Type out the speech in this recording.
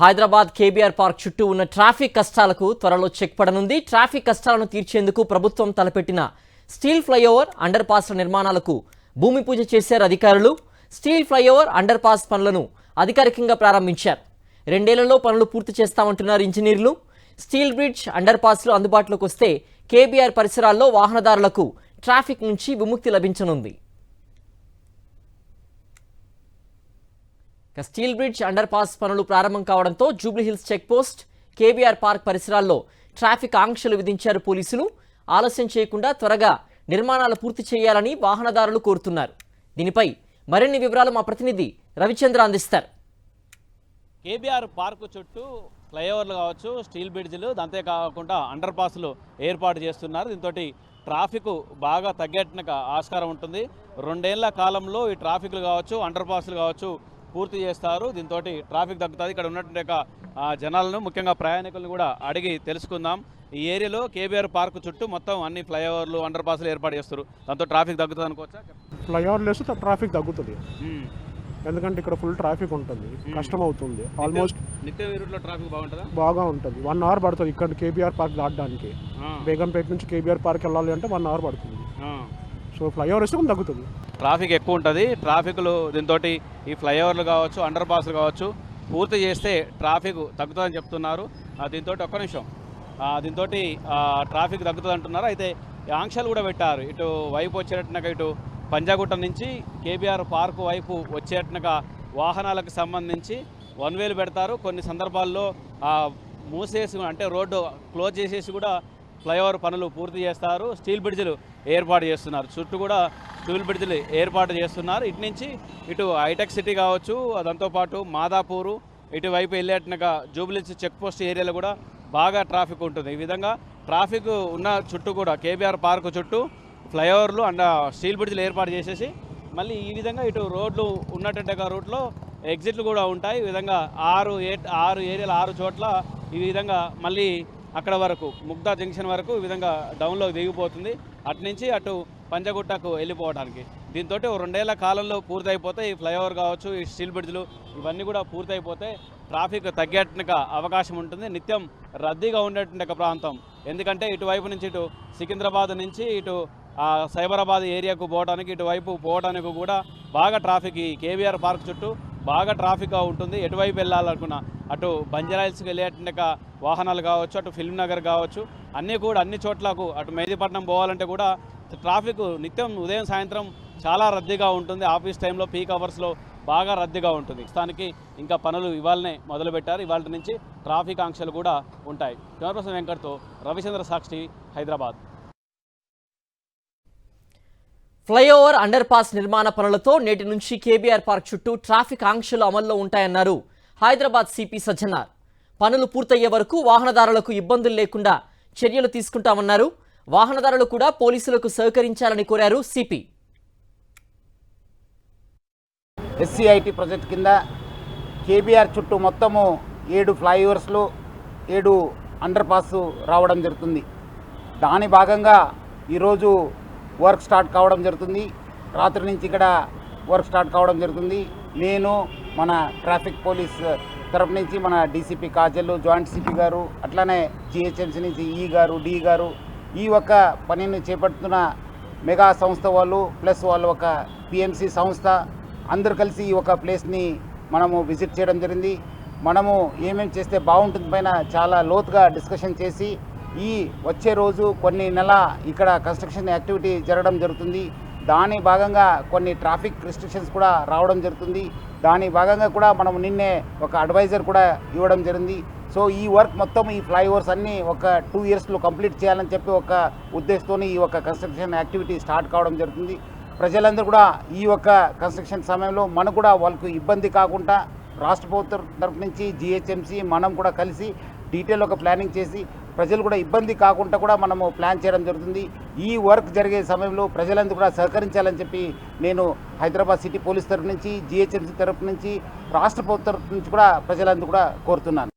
Hyderabad KBR park చుట్టూ ఉన్న traffic కష్టాలకు త్వరలో చెక్ పడనుంది. ట్రాఫిక్ కష్టాలను తీర్చేందుకు ప్రభుత్వం తలపెట్టిన స్టీల్ ఫ్లైఓవర్ అండర్ పాస్ల నిర్మాణాలకు భూమి పూజ చేశారు అధికారులు. స్టీల్ ఫ్లైఓవర్ అండర్ పాస్ పనులను అధికారికంగా ప్రారంభించారు. 2 ఏళ్లలో పనులు పూర్తి చేస్తామంటున్నారు ఇంజనీర్లు. స్టీల్ బ్రిడ్జ్ అండర్ పాస్లు అందుబాటులోకి వస్తే కేబీఆర్ పరిసరాల్లో వాహనదారులకు ట్రాఫిక్ నుంచి విముక్తి లభించనుంది. స్టీల్ బ్రిడ్జ్ అండర్ పాస్ పనులు ప్రారంభం కావడంతో Jubilee Hills check post, KBR park పరిసరాల్లో ట్రాఫిక్ ఆంక్షలు విధించారు పోలీసులు. ఆలస్యం చేయకుండా త్వరగా నిర్మాణాలు పూర్తి చేయాలని వాహనదారులు కోరుతున్నారు. దీనిపై మరిన్ని వివరాలు మా ప్రతినిధి రవిచంద్ర అందిస్తారు. కేబీఆర్ పార్కు చుట్టూ ఫ్లైఓవర్లు కావచ్చు, స్టీల్ బ్రిడ్జ్లు, అంతేకాకుండా అండర్ పాస్లు ఏర్పాటు చేస్తున్నారు. దీంతో ట్రాఫిక్ బాగా తగ్గేట ఆస్కారం ఉంటుంది. 2 ఏళ్ల కాలంలో ఈ ట్రాఫిక్లు కావచ్చు, అండర్ పాస్లు కావచ్చు పూర్తి చేస్తారు. దీంతో ట్రాఫిక్ తగ్గుతుంది. ఇక్కడ ఉన్నటువంటి జనాలను, ముఖ్యంగా ప్రయాణికులను కూడా అడిగి తెలుసుకుందాం. ఈ ఏరియాలో కేబీఆర్ పార్క్ చుట్టూ మొత్తం అన్ని ఫ్లైఓవర్లు, అండర్ పాస్లు ఏర్పాటు చేస్తారు. దాంతో ట్రాఫిక్ తగ్గుతుంది అనుకోవచ్చా? ఫ్లైఓవర్లు వేస్తే ట్రాఫిక్ తగ్గుతుంది. ఎందుకంటే ఇక్కడ ఫుల్ ట్రాఫిక్ ఉంటుంది, కష్టం అవుతుంది. ఆల్మోస్ట్ నిత్యం ఈ రూట్లో ట్రాఫిక్ బాగుంటుందా? బాగా ఉంటుంది. 1 అవర్ పడుతుంది ఇక్కడ కేబీఆర్ పార్క్ దాటడానికి. బేగంపేట నుంచి కేబీఆర్ పార్క్ వెళ్ళాలి అంటే 1 అవర్ పడుతుంది. సో ఫ్లైఓవర్ వేస్తే కొంచెం తగ్గుతుంది. ట్రాఫిక్ ఎక్కువ ఉంటుంది. ట్రాఫిక్లు దీంతో ఈ ఫ్లైఓవర్లు కావచ్చు, అండర్ పాస్లు కావచ్చు పూర్తి చేస్తే ట్రాఫిక్ తగ్గుతుందని చెప్తున్నారు. దీంతో ఒక్క నిమిషం, దీంతో ట్రాఫిక్ తగ్గుతుంది అంటున్నారు. అయితే ఆంక్షలు కూడా పెట్టారు. ఇటు వైపు వచ్చేటట్టుగా ఇటు పంజాగుట్ట నుంచి కేబీఆర్ పార్క్ వైపు వచ్చేటట్టుగా వాహనాలకు సంబంధించి 1 వేలు పెడతారు. కొన్ని సందర్భాల్లో మూసేసి, అంటే రోడ్డు క్లోజ్ చేసేసి కూడా ఫ్లైఓవర్ పనులు పూర్తి చేస్తారు. స్టీల్ బ్రిడ్జ్లు ఏర్పాటు చేస్తున్నారు. చుట్టూ కూడా స్టీల్ బ్రిడ్జ్లు ఏర్పాటు చేస్తున్నారు. ఇటు నుంచి ఇటు హైటెక్ సిటీ కావచ్చు, దాంతోపాటు మాదాపూరు ఇటువైపు వెళ్ళేట్టుగా జూబ్లీహిల్స్ చెక్ పోస్ట్ ఏరియాలో కూడా బాగా ట్రాఫిక్ ఉంటుంది. ఈ విధంగా ట్రాఫిక్ ఉన్న చుట్టూ కూడా కేబీఆర్ పార్క్ చుట్టూ ఫ్లైఓవర్లు అండ్ స్టీల్ బ్రిడ్జ్లు ఏర్పాటు చేసేసి మళ్ళీ ఈ విధంగా ఇటు రోడ్లు ఉన్నట్టుగా రూట్లో ఎగ్జిట్లు కూడా ఉంటాయి. ఈ విధంగా 6 ఏరియాలు 6 చోట్ల ఈ విధంగా మళ్ళీ అక్కడ వరకు ముగ్ధా జంక్షన్ వరకు ఈ విధంగా డౌన్లోకి దిగిపోతుంది. అటు నుంచి అటు పంజగుట్టకు వెళ్ళిపోవడానికి. దీంతో 2 ఏళ్ల కాలంలో పూర్తయిపోతే ఈ ఫ్లైఓవర్ కావచ్చు, ఈ స్టీల్ బ్రిడ్జ్లు ఇవన్నీ కూడా పూర్తయిపోతే ట్రాఫిక్ తగ్గేట్టుగా అవకాశం ఉంటుంది. నిత్యం రద్దీగా ఉండేటువంటి ప్రాంతం. ఎందుకంటే ఇటువైపు నుంచి ఇటు సికింద్రాబాద్ నుంచి ఇటు సైబరాబాద్ ఏరియాకు పోవడానికి, ఇటువైపు పోవడానికి కూడా బాగా ట్రాఫిక్ ఈ కేబీఆర్ పార్క్ చుట్టూ బాగా ట్రాఫిక్గా ఉంటుంది. ఎటువైపు వెళ్ళాలనుకున్నా అటు బంజారాహిల్స్కి వెళ్ళేట్టుగా వాహనాలు కావచ్చు, అటు ఫిల్మ్ నగర్ కావచ్చు, అన్ని చోట్లకు అటు మెహదీపట్నం పోవాలంటే కూడా ట్రాఫిక్ నిత్యం ఉదయం సాయంత్రం చాలా రద్దీగా ఉంటుంది. ఆఫీస్ టైంలో పీక్ అవర్స్లో బాగా రద్దీగా ఉంటుంది. స్థానికి ఇంకా పనులు ఇవాళనే మొదలుపెట్టారు. ఇవాళ నుంచి ట్రాఫిక్ ఆంక్షలు కూడా ఉంటాయి. కెమెరా వెంకట్తో రవిచంద్ర, సాక్షి, హైదరాబాద్. ఫ్లైఓవర్ అండర్ పాస్ నిర్మాణ పనులతో నేటి నుంచి కేబీఆర్ పార్క్ చుట్టూ ట్రాఫిక్ ఆంక్షలు అమల్లో ఉంటాయన్నారు హైదరాబాద్ సిపి సజ్జనార్. పనులు పూర్తయ్యే వరకు వాహనదారులకు ఇబ్బందులు లేకుండా చర్యలు తీసుకుంటామన్నారు. వాహనదారులు కూడా పోలీసులకు సహకరించాలని కోరారు సిపి. ఎస్సీఐటీ ప్రాజెక్ట్ కింద కేబీఆర్ చుట్టూ మొత్తము 7 ఫ్లైఓవర్స్లు, 7 అండర్ పాస్ రావడం జరుగుతుంది. దాని భాగంగా ఈరోజు వర్క్ స్టార్ట్ కావడం జరుగుతుంది. రాత్రి నుంచి ఇక్కడ వర్క్ స్టార్ట్ కావడం జరుగుతుంది. నేను మన ట్రాఫిక్ పోలీస్ తరపు నుంచి మన డీసీపీ కాజల్, జాయింట్ సిపి గారు, అట్లానే జిహెచ్ఎంసీ నుంచి ఈ గారు, డి గారు, ఈ ఒక్క పనిని చేపడుతున్న మెగా సంస్థ వాళ్ళు ప్లస్ వాళ్ళు ఒక పిఎంసి సంస్థ అందరూ కలిసి ఈ ఒక ప్లేస్ని మనము విజిట్ చేయడం జరిగింది. మనము ఏమేమి చేస్తే బాగుంటుంది పైన చాలా లోతుగా డిస్కషన్ చేసి ఈ వచ్చే రోజు కొన్ని నెల ఇక్కడ కన్స్ట్రక్షన్ యాక్టివిటీ జరగడం జరుగుతుంది. దాని భాగంగా కొన్ని ట్రాఫిక్ రిస్ట్రిక్షన్స్ కూడా రావడం జరుగుతుంది. దాని భాగంగా కూడా మనం నిన్నే ఒక అడ్వైజర్ కూడా ఇవ్వడం జరిగింది. సో ఈ వర్క్ మొత్తం ఈ ఫ్లైఓవర్స్ అన్నీ ఒక 2 ఇయర్స్లో కంప్లీట్ చేయాలని చెప్పి ఒక ఉద్దేశంతో ఈ ఒక కన్స్ట్రక్షన్ యాక్టివిటీ స్టార్ట్ కావడం జరుగుతుంది. ప్రజలందరూ కూడా ఈ యొక్క కన్స్ట్రక్షన్ సమయంలో మనకు కూడా వాళ్ళకు ఇబ్బంది కాకుండా రాష్ట్ర ప్రభుత్వం తరపు నుంచి జిహెచ్ఎంసీ మనం కూడా కలిసి డీటెయిల్ ఒక ప్లానింగ్ చేసి ప్రజలు కూడా ఇబ్బంది కాకుండా కూడా మనము ప్లాన్ చేయడం జరుగుతుంది. ఈ వర్క్ జరిగే సమయంలో ప్రజలందరూ కూడా సహకరించాలని చెప్పి నేను హైదరాబాద్ సిటీ పోలీస్ తరపు నుంచి, జిహెచ్ఎంసీ తరపు నుంచి, రాష్ట్ర ప్రభుత్వం తరపు నుంచి కూడా ప్రజలందరూ కూడా కోరుతున్నాను.